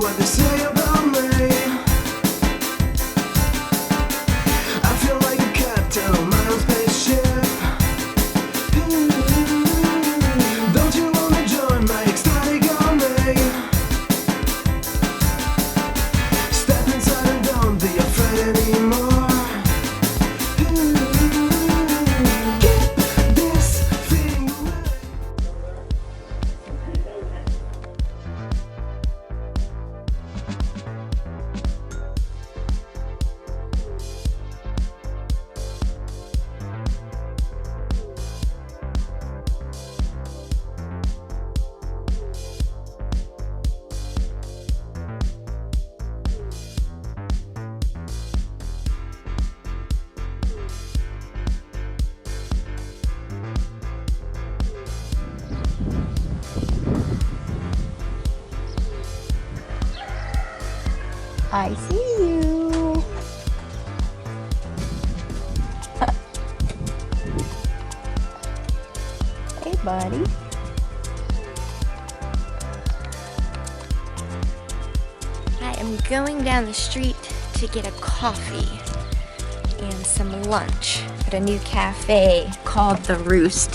what they say about me. I feel like a captain on my own spaceship. Don't you wanna join my ecstatic army? Step inside and don't be afraid anymore. Keep this feeling away. I see you. Hey, buddy. I am going down the street to get a coffee and some lunch at a new cafe called The Roost.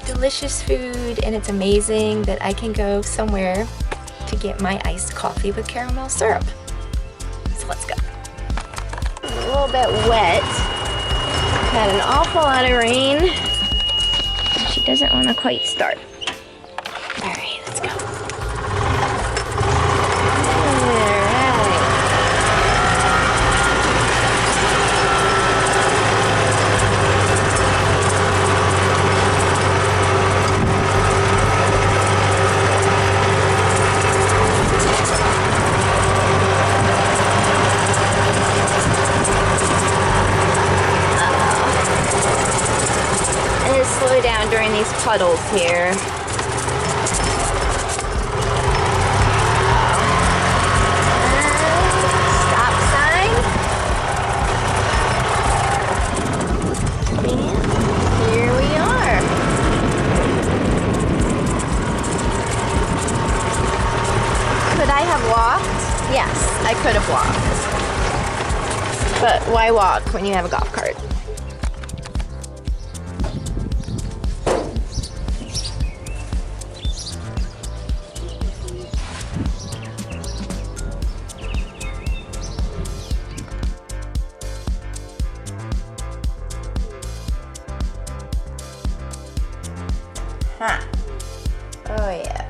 Delicious food, and it's amazing that I can go somewhere to get my iced coffee with caramel syrup. So let's go. It's a little bit wet. Had an awful lot of rain. She doesn't want to quite start. All right, let's go. Slow down during these puddles here. Stop sign. And here we are. Could I have walked? Yes, I could have walked. But why walk when you have a golf cart? Huh. Oh yeah.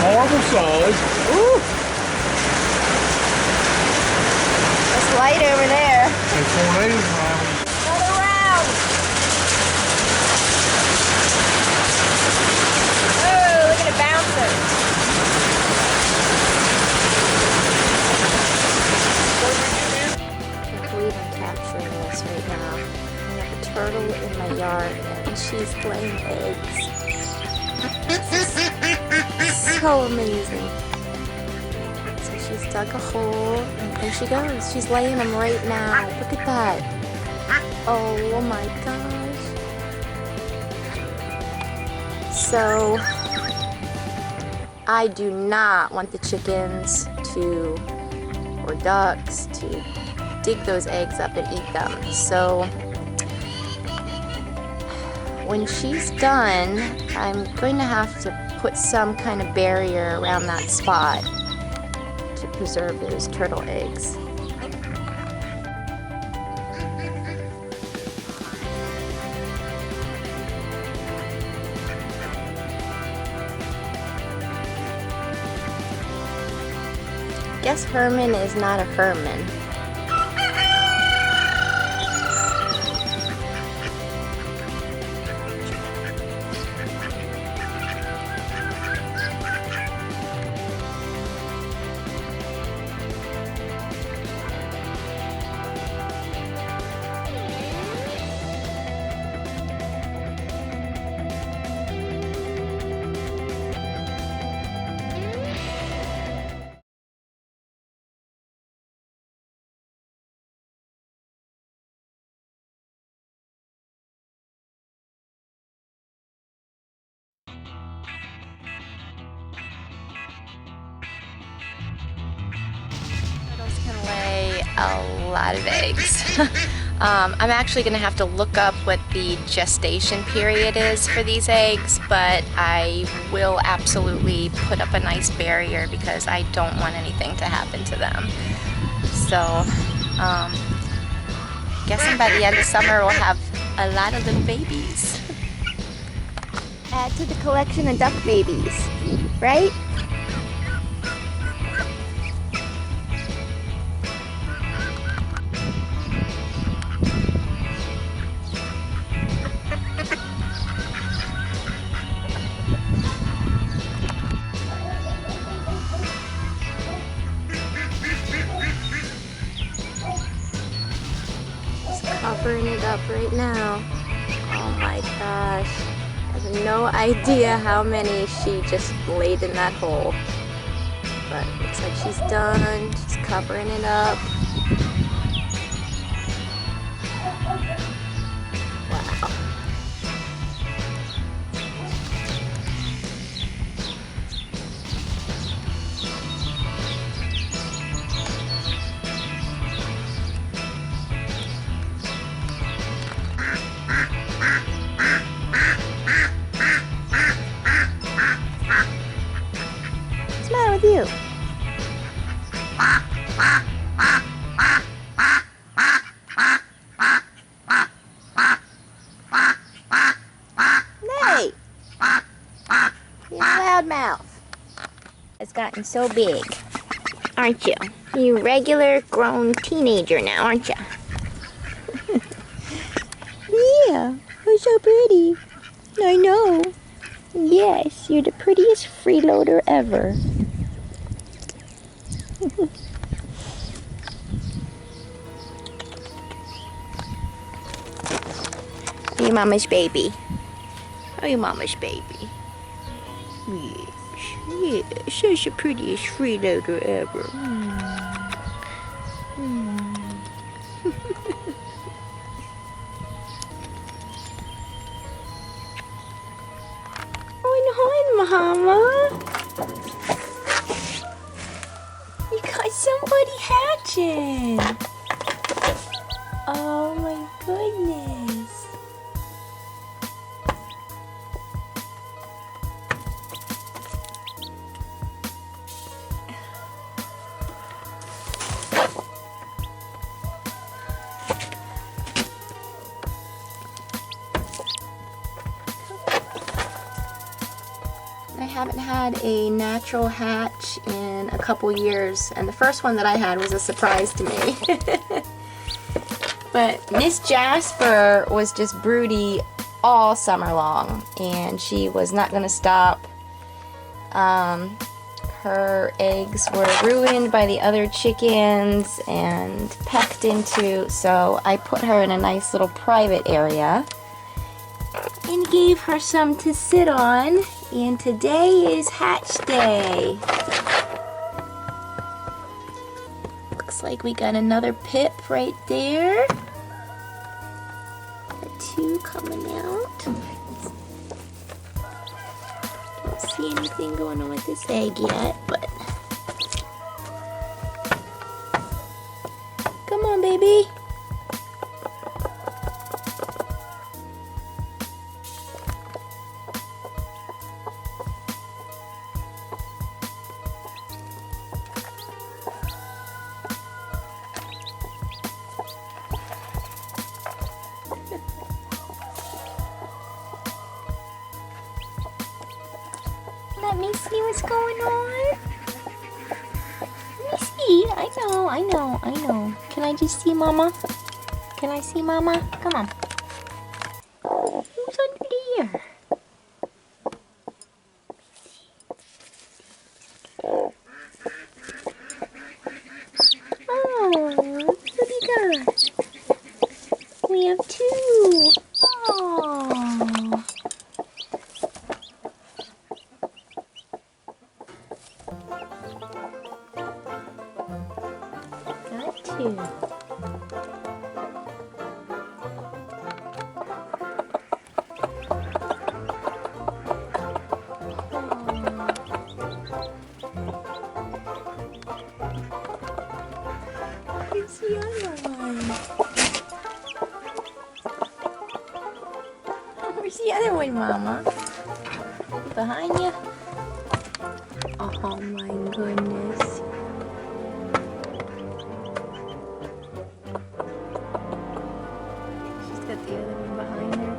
Marble size. Ooh. It's light over there. And tornadoes around. Another round. Oh, look at it bouncing. I can't believe I'm capturing this right now. I have a turtle in my yard and she's laying eggs. So amazing. So she's dug a hole and there she goes. She's laying them right now. Look at that. Oh my gosh. So I do not want the chickens to, or ducks, to dig those eggs up and eat them. So when she's done, I'm going to have to put some kind of barrier around that spot to preserve those turtle eggs. Guess Herman is not a Herman. Turtles can lay a lot of eggs. I'm actually going to have to look up what the gestation period is for these eggs, but I will absolutely put up a nice barrier because I don't want anything to happen to them. So, guessing by the end of summer we'll have a lot of little babies. Add to the collection of duck babies, right? Covering it up right now. Oh my gosh. I have no idea how many she just laid in that hole. But it looks like she's done. She's covering it up. Wow. What's the matter with you? Hey! You're a loudmouth. It's gotten so big, aren't you? You regular grown teenager now, aren't you? Yeah, you're so pretty. I know. Yes, you're the prettiest freeloader ever. Are you mama's baby? Are you mama's baby? Yes, yes, such the prettiest freeloader ever. Oh, Mama. You got somebody hatching. Oh my goodness. I haven't had a natural hatch in a couple years, and the first one that I had was a surprise to me. But Miss Jasper was just broody all summer long, and she was not going to stop. Her eggs were ruined by the other chickens and pecked into, so I put her in a nice little private area and gave her some to sit on. And today is hatch day. Looks like we got another pip right there. Got two coming out. anything going on with this egg yet, but come on, baby. Let me see what's going on. Let me see. I know. Can I just see Mama? Can I see Mama? Come on. Who's under there? Oh, what do you got? We have two. Oh. Got two. Where's the other one? Where's the other one, Mama? Behind you? Oh my goodness. She's got the other one behind her.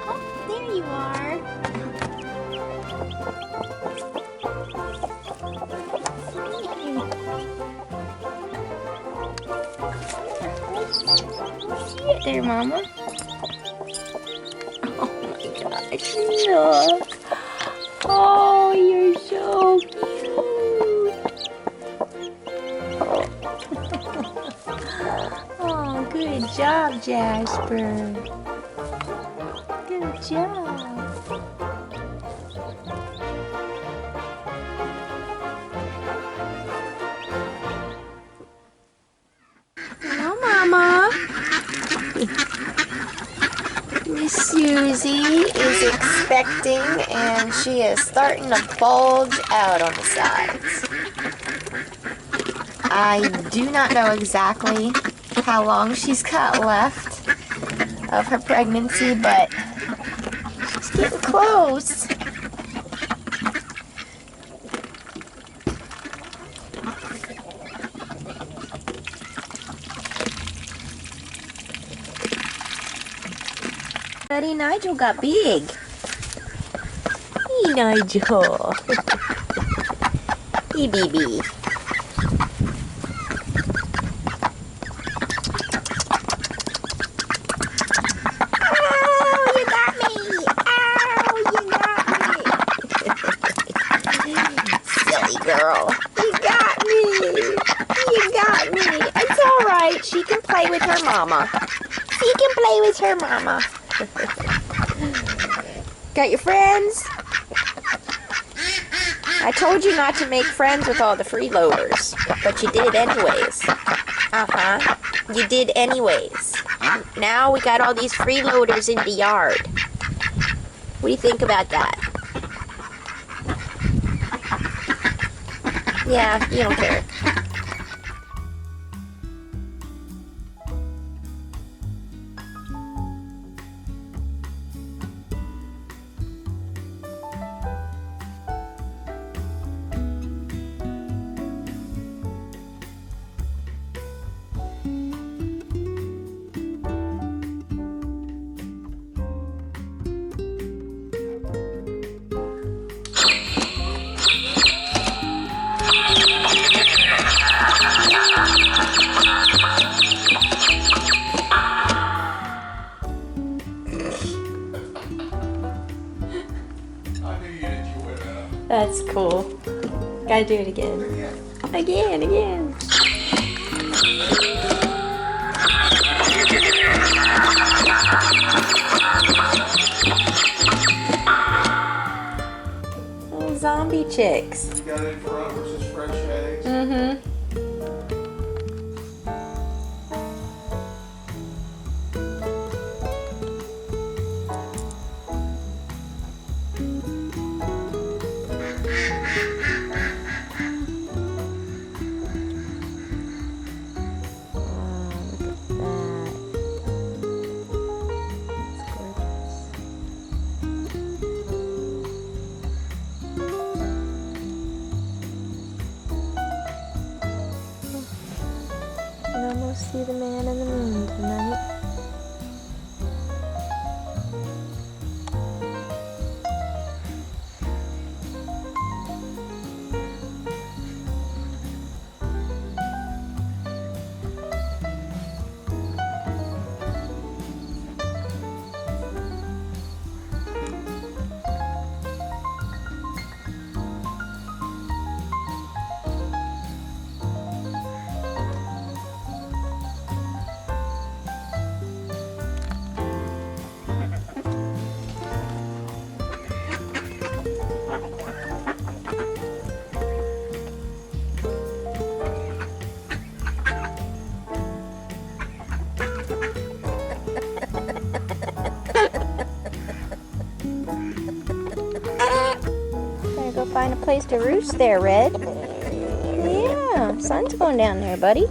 Oh, there you are. See it there, Mama. Oh my gosh, look. Oh, you're so cute. Oh, good job, Jasper. Good job. Hello, Mama. Miss Susie is expecting and she is starting to bulge out on the sides. I do not know exactly how long she's got left of her pregnancy, but she's getting close. Buddy Nigel got big. Hey, Nigel. Hey, baby. Oh, you got me. Oh, you got me. Silly girl. You got me. You got me. It's all right. She can play with her mama. She can play with her mama. Got your friends? I told you not to make friends with all the freeloaders, but you did anyways. You did anyways. Now we got all these freeloaders in the yard. What do you think about that? Yeah, you don't care. That's cool. Gotta do it again. Again. Little zombie chicks. You got it in front versus fresh eggs. can almost see the man in the moon tonight. Gotta go find a place to roost there, Red. Yeah, sun's going down there, buddy.